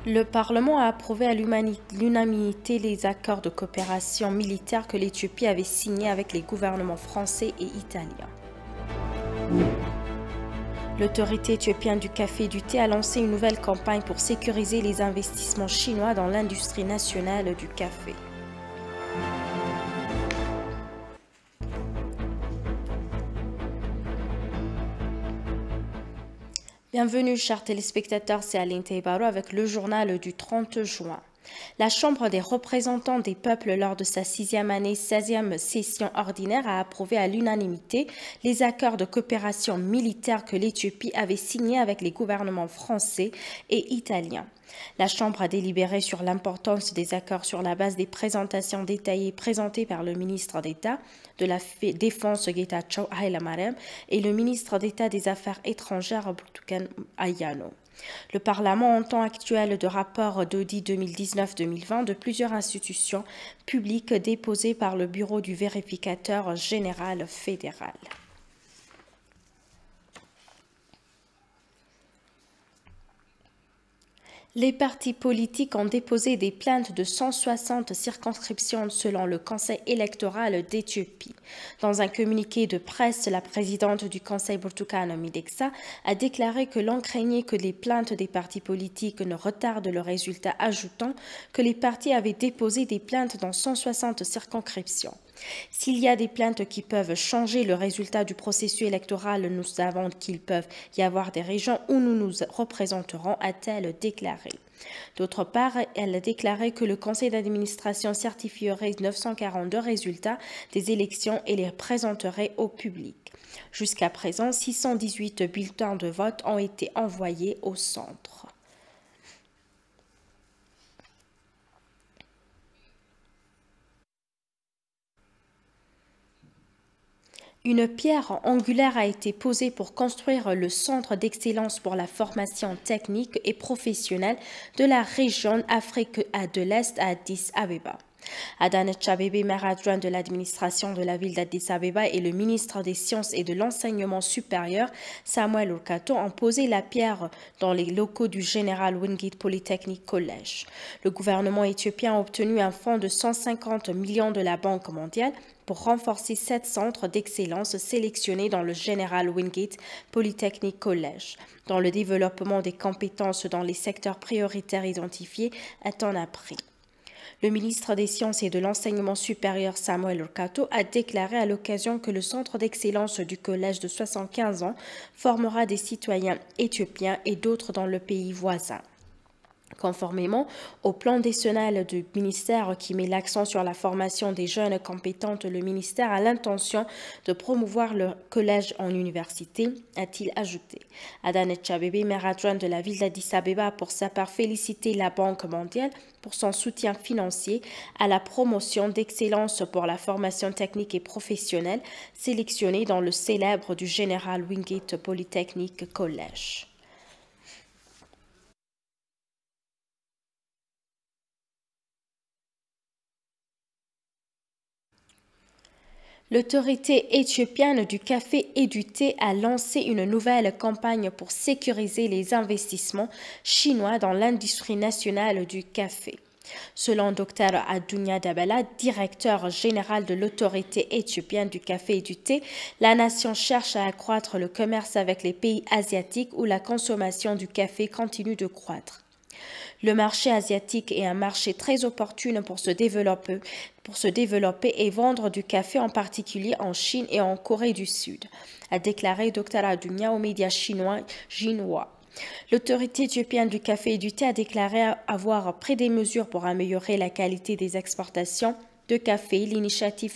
Le Parlement a approuvé à l'unanimité les accords de coopération militaire que l'Éthiopie avait signés avec les gouvernements français et italiens. L'autorité éthiopienne du café et du thé a lancé une nouvelle campagne pour sécuriser les investissements chinois dans l'industrie nationale du café. Bienvenue chers téléspectateurs, c'est Aline Teibaro avec le journal du 30 juin. La Chambre des représentants des peuples lors de sa 6e année, 16e session ordinaire a approuvé à l'unanimité les accords de coopération militaire que l'Éthiopie avait signés avec les gouvernements français et italiens. La Chambre a délibéré sur l'importance des accords sur la base des présentations détaillées présentées par le ministre d'État de la Défense Getachew Hailemariam et le ministre d'État des Affaires étrangères Burtukan Ayano. Le Parlement entend actuel de rapport d'audit 2019-2020 de plusieurs institutions publiques déposées par le Bureau du vérificateur général fédéral. Les partis politiques ont déposé des plaintes de 160 circonscriptions selon le Conseil électoral d'Éthiopie. Dans un communiqué de presse, la présidente du Conseil Burtukan Mideksa a déclaré que l'on craignait que les plaintes des partis politiques ne retardent le résultat, ajoutant que les partis avaient déposé des plaintes dans 160 circonscriptions. S'il y a des plaintes qui peuvent changer le résultat du processus électoral, nous savons qu'il peut y avoir des régions où nous nous représenterons, a-t-elle déclaré. D'autre part, elle a déclaré que le conseil d'administration certifierait 942 résultats des élections et les présenterait au public. Jusqu'à présent, 618 bulletins de vote ont été envoyés au centre. Une pierre angulaire a été posée pour construire le Centre d'excellence pour la formation technique et professionnelle de la région Afrique de l'Est à Addis Abeba. Adanet Abebe, maire adjoint de l'administration de la ville d'Addis Abeba, et le ministre des Sciences et de l'Enseignement supérieur, Samuel Urkato, ont posé la pierre dans les locaux du General Wingate Polytechnic College. Le gouvernement éthiopien a obtenu un fonds de 150 millions de la Banque mondiale pour renforcer 7 centres d'excellence sélectionnés dans le General Wingate Polytechnic College, dans le développement des compétences dans les secteurs prioritaires identifiés, a-t-on appris. Le ministre des Sciences et de l'Enseignement supérieur Samuel Urkato a déclaré à l'occasion que le centre d'excellence du collège de 75 ans formera des citoyens éthiopiens et d'autres dans le pays voisin. Conformément au plan décennal du ministère qui met l'accent sur la formation des jeunes compétentes, le ministère a l'intention de promouvoir le collège en université, a-t-il ajouté. Adanet Abebe, maire adjoint de la ville d'Addis Abeba, a pour sa part félicité la Banque mondiale pour son soutien financier à la promotion d'excellence pour la formation technique et professionnelle sélectionnée dans le célèbre du General Wingate Polytechnic College. L'autorité éthiopienne du café et du thé a lancé une nouvelle campagne pour sécuriser les investissements chinois dans l'industrie nationale du café. Selon Dr Adunia Dabala, directeur général de l'autorité éthiopienne du café et du thé, la nation cherche à accroître le commerce avec les pays asiatiques où la consommation du café continue de croître. Le marché asiatique est un marché très opportun pour se développer et vendre du café, en particulier en Chine et en Corée du Sud, a déclaré Dr Adunia aux médias chinois Xinhua. L'autorité éthiopienne du café et du thé a déclaré avoir pris des mesures pour améliorer la qualité des exportations de café, l'initiative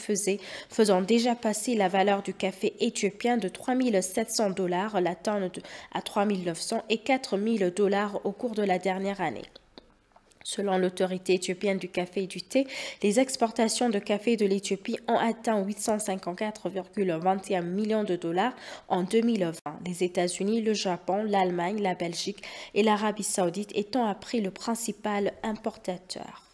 faisant déjà passer la valeur du café éthiopien de 3 700 $ la tonne à 3 900 et 4 000 $ au cours de la dernière année. Selon l'autorité éthiopienne du café et du thé, les exportations de café de l'Éthiopie ont atteint 854,21 millions de $ en 2020. Les États-Unis, le Japon, l'Allemagne, la Belgique et l'Arabie saoudite étant appris le principal importateur.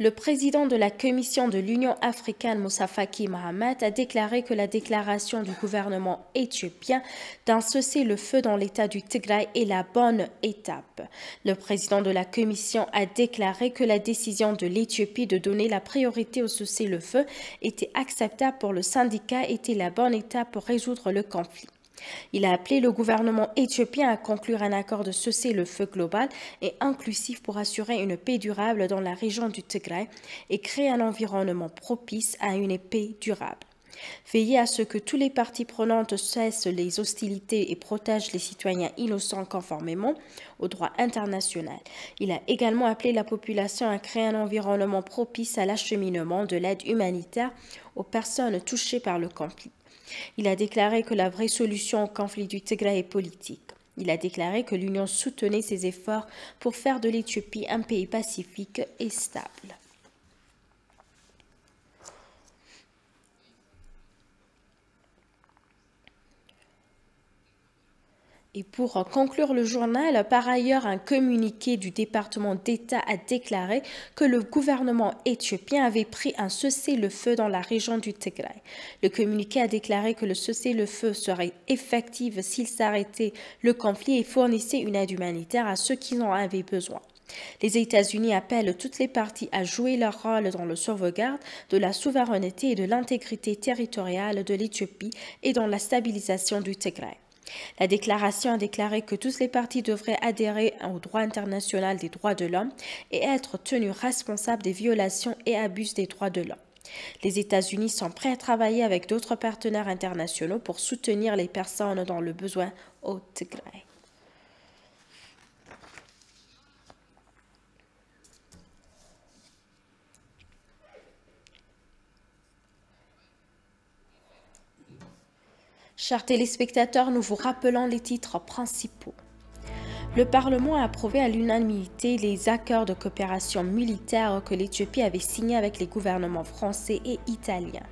Le président de la Commission de l'Union africaine, Moussa Faki Mahamat, a déclaré que la déclaration du gouvernement éthiopien d'un cessez-le-feu dans l'État du Tigray est la bonne étape. Le président de la Commission a déclaré que la décision de l'Éthiopie de donner la priorité au cessez-le-feu était acceptable pour le syndicat et était la bonne étape pour résoudre le conflit. Il a appelé le gouvernement éthiopien à conclure un accord de cessez-le-feu global et inclusif pour assurer une paix durable dans la région du Tigray et créer un environnement propice à une paix durable. Veiller à ce que tous les parties prenantes cessent les hostilités et protègent les citoyens innocents conformément au droit international. Il a également appelé la population à créer un environnement propice à l'acheminement de l'aide humanitaire aux personnes touchées par le conflit. Il a déclaré que la vraie solution au conflit du Tigray est politique. Il a déclaré que l'Union soutenait ses efforts pour faire de l'Éthiopie un pays pacifique et stable. Et pour conclure le journal, par ailleurs, un communiqué du département d'État a déclaré que le gouvernement éthiopien avait pris un cessez-le-feu dans la région du Tigray. Le communiqué a déclaré que le cessez-le-feu serait effectif s'il s'arrêtait le conflit et fournissait une aide humanitaire à ceux qui en avaient besoin. Les États-Unis appellent toutes les parties à jouer leur rôle dans le sauvegarde de la souveraineté et de l'intégrité territoriale de l'Éthiopie et dans la stabilisation du Tigray. La déclaration a déclaré que toutes les parties devraient adhérer au droit international des droits de l'homme et être tenues responsables des violations et abus des droits de l'homme. Les États-Unis sont prêts à travailler avec d'autres partenaires internationaux pour soutenir les personnes dans le besoin au Tigray. Chers téléspectateurs, nous vous rappelons les titres principaux. Le Parlement a approuvé à l'unanimité les accords de coopération militaire que l'Éthiopie avait signés avec les gouvernements français et italiens.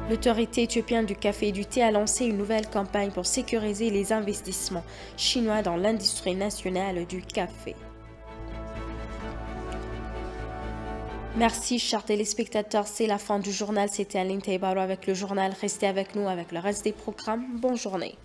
L'autorité éthiopienne du café et du thé a lancé une nouvelle campagne pour sécuriser les investissements chinois dans l'industrie nationale du café. Merci, chers téléspectateurs. C'est la fin du journal. C'était Aline Taïbaro avec le journal. Restez avec nous avec le reste des programmes. Bonne journée.